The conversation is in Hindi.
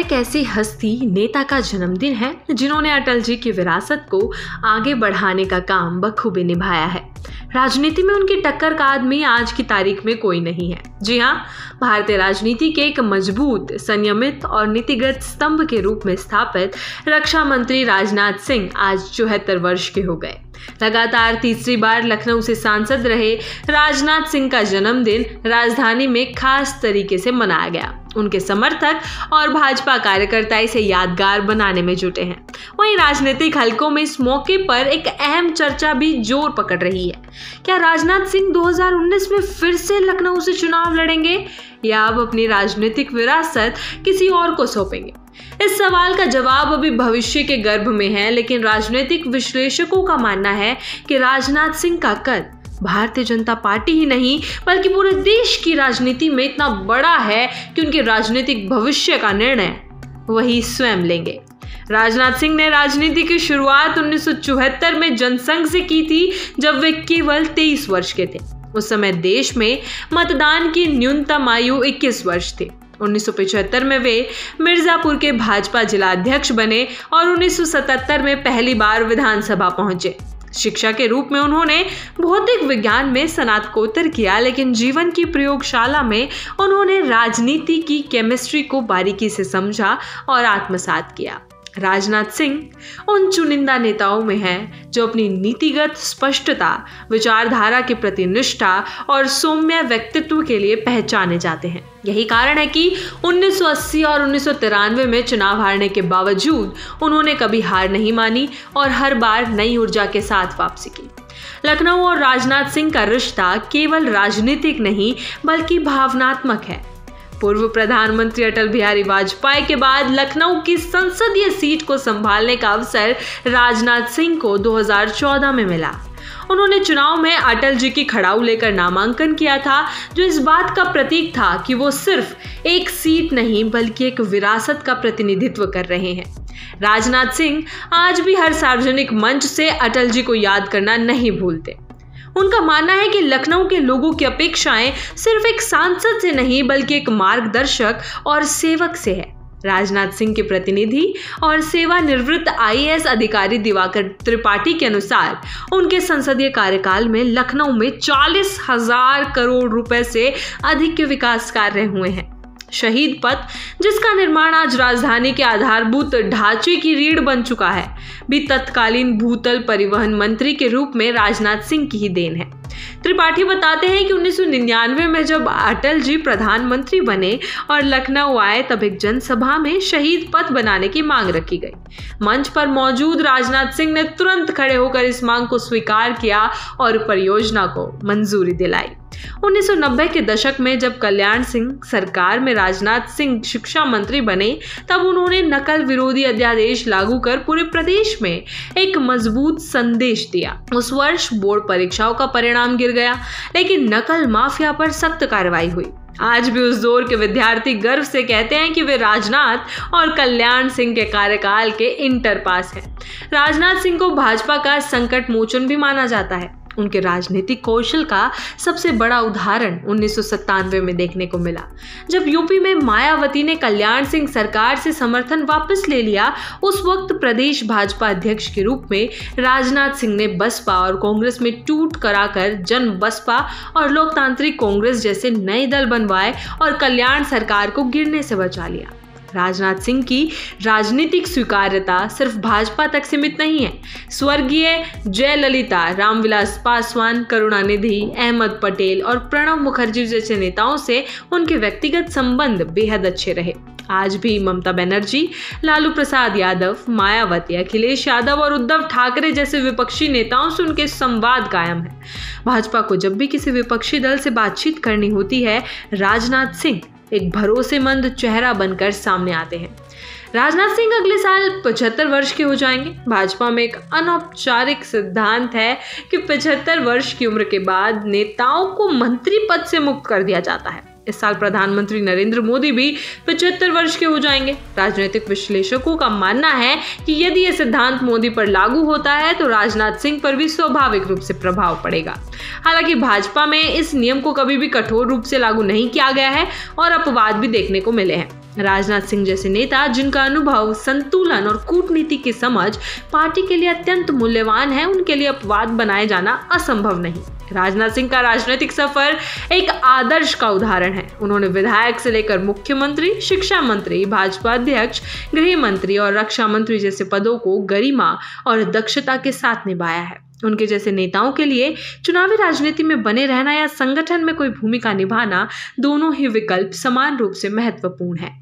एक ऐसी हस्ती नेता का जन्मदिन है जिन्होंने अटल जी की विरासत को आगे बढ़ाने का काम बखूबी निभाया है। राजनीति में उनकी टक्कर का आदमी आज की तारीख में कोई नहीं है। जी हाँ, भारतीय राजनीति के एक मजबूत, संयमित और नीतिगत स्तंभ के रूप में स्थापित रक्षा मंत्री राजनाथ सिंह आज 74 वर्ष के हो गए। लगातार तीसरी बार लखनऊ से सांसद रहे राजनाथ सिंह का जन्मदिन राजधानी में खास तरीके से मनाया गया। उनके समर्थक और भाजपा कार्यकर्ता इसे यादगार बनाने में जुटे हैं। वहीं राजनीतिक हलकों में इस मौके पर एक अहम चर्चा भी जोर पकड़ रही है। क्या राजनाथ सिंह 2019 में फिर से लखनऊ से चुनाव लड़ेंगे या अब अपनी राजनीतिक विरासत किसी और को सौंपेंगे? इस सवाल का जवाब अभी भविष्य के गर्भ में है, लेकिन राजनीतिक विश्लेषकों का मानना है कि राजनाथ सिंह का कद भारतीय जनता पार्टी ही नहीं बल्कि पूरे देश की राजनीति में इतना बड़ा है कि उनके राजनीतिक भविष्य का निर्णय वही स्वयं लेंगे। राजनाथ सिंह ने राजनीति की शुरुआत 1974 में जनसंघ से की थी, जब वे केवल 23 वर्ष के थे। उस समय देश में मतदान की न्यूनतम आयु 21 वर्ष थी। 1975 में वे मिर्जापुर के भाजपा जिला अध्यक्ष बने और 1977 में पहली बार विधानसभा पहुंचे। शिक्षा के रूप में उन्होंने भौतिक विज्ञान में स्नातकोत्तर किया, लेकिन जीवन की प्रयोगशाला में उन्होंने राजनीति की केमिस्ट्री को बारीकी से समझा और आत्मसात किया। राजनाथ सिंह उन चुनिंदा नेताओं में हैं जो अपनी नीतिगत स्पष्टता, विचारधारा के प्रति निष्ठा और सौम्य व्यक्तित्व के लिए पहचाने जाते हैं। यही कारण है कि 1980 और 1993 में चुनाव हारने के बावजूद उन्होंने कभी हार नहीं मानी और हर बार नई ऊर्जा के साथ वापसी की। लखनऊ और राजनाथ सिंह का रिश्ता केवल राजनीतिक नहीं बल्कि भावनात्मक है। पूर्व प्रधानमंत्री अटल बिहारी वाजपेयी के बाद लखनऊ की संसदीय सीट को संभालने का अवसर राजनाथ सिंह को 2014 में मिला। उन्होंने चुनाव में अटल जी की खड़ाऊ लेकर नामांकन किया था, जो इस बात का प्रतीक था कि वो सिर्फ एक सीट नहीं बल्कि एक विरासत का प्रतिनिधित्व कर रहे हैं। राजनाथ सिंह आज भी हर सार्वजनिक मंच से अटल जी को याद करना नहीं भूलते। उनका मानना है कि लखनऊ के लोगों की अपेक्षाएं सिर्फ एक सांसद से नहीं बल्कि एक मार्गदर्शक और सेवक से है। राजनाथ सिंह के प्रतिनिधि और सेवानिवृत्त IAS अधिकारी दिवाकर त्रिपाठी के अनुसार उनके संसदीय कार्यकाल में लखनऊ में 40,000 करोड़ रुपए से अधिक के विकास कार्य हुए हैं। शहीद पथ, जिसका निर्माण आज राजधानी के आधारभूत ढांचे की रीढ़ बन चुका है, भी तत्कालीन भूतल परिवहन मंत्री के रूप में राजनाथ सिंह की ही देन है। त्रिपाठी बताते हैं कि 1999 में जब अटल जी प्रधानमंत्री बने और लखनऊ आए, तब एक जनसभा में शहीद पथ बनाने की मांग रखी गई। मंच पर मौजूद राजनाथ सिंह ने तुरंत खड़े होकर इस मांग को स्वीकार किया और परियोजना को मंजूरी दिलाई। 1990 के दशक में जब कल्याण सिंह सरकार में राजनाथ सिंह शिक्षा मंत्री बने, तब उन्होंने नकल विरोधी अध्यादेश लागू कर पूरे प्रदेश में एक मजबूत संदेश दिया। उस वर्ष बोर्ड परीक्षाओं का परिणाम गिर गया, लेकिन नकल माफिया पर सख्त कार्रवाई हुई। आज भी उस दौर के विद्यार्थी गर्व से कहते हैं कि वे राजनाथ और कल्याण सिंह के कार्यकाल के इंटर पास हैं। राजनाथ सिंह को भाजपा का संकट मोचन भी माना जाता है। उनके राजनीतिक कौशल का सबसे बड़ा उदाहरण 1997 में देखने को मिला, जब यूपी में मायावती ने कल्याण सिंह सरकार से समर्थन वापस ले लिया। उस वक्त प्रदेश भाजपा अध्यक्ष के रूप में राजनाथ सिंह ने बसपा और कांग्रेस में टूट कराकर जन बसपा और लोकतांत्रिक कांग्रेस जैसे नए दल बनवाए और कल्याण सरकार को गिरने से बचा लिया। राजनाथ सिंह की राजनीतिक स्वीकार्यता सिर्फ भाजपा तक सीमित नहीं है। स्वर्गीय जयललिता, रामविलास पासवान, करुणानिधि, अहमद पटेल और प्रणब मुखर्जी जैसे नेताओं से उनके व्यक्तिगत संबंध बेहद अच्छे रहे। आज भी ममता बनर्जी, लालू प्रसाद यादव, मायावती, अखिलेश यादव और उद्धव ठाकरे जैसे विपक्षी नेताओं से उनके संवाद कायम है। भाजपा को जब भी किसी विपक्षी दल से बातचीत करनी होती है, राजनाथ सिंह एक भरोसेमंद चेहरा बनकर सामने आते हैं। राजनाथ सिंह अगले साल 75 वर्ष के हो जाएंगे। भाजपा में एक अनौपचारिक सिद्धांत है कि 75 वर्ष की उम्र के बाद नेताओं को मंत्री पद से मुक्त कर दिया जाता है। इस साल प्रधानमंत्री नरेंद्र मोदी भी 75 वर्ष के हो जाएंगे। राजनीतिक विश्लेषकों का मानना है कि यदि यह सिद्धांत मोदी पर लागू होता है तो राजनाथ सिंह पर भी स्वाभाविक रूप से प्रभाव पड़ेगा। हालांकि भाजपा में इस नियम को कभी भी कठोर रूप से लागू नहीं किया गया है और अपवाद भी देखने को मिले हैं। राजनाथ सिंह जैसे नेता जिनका अनुभव, संतुलन और कूटनीति की समझ पार्टी के लिए अत्यंत मूल्यवान है, उनके लिए अपवाद बनाए जाना असंभव नहीं। राजनाथ सिंह का राजनीतिक सफर एक आदर्श का उदाहरण है। उन्होंने विधायक से लेकर मुख्यमंत्री, शिक्षा मंत्री, भाजपा अध्यक्ष, गृह मंत्री और रक्षा मंत्री जैसे पदों को गरिमा और दक्षता के साथ निभाया है। उनके जैसे नेताओं के लिए चुनावी राजनीति में बने रहना या संगठन में कोई भूमिका निभाना, दोनों ही विकल्प समान रूप से महत्वपूर्ण है।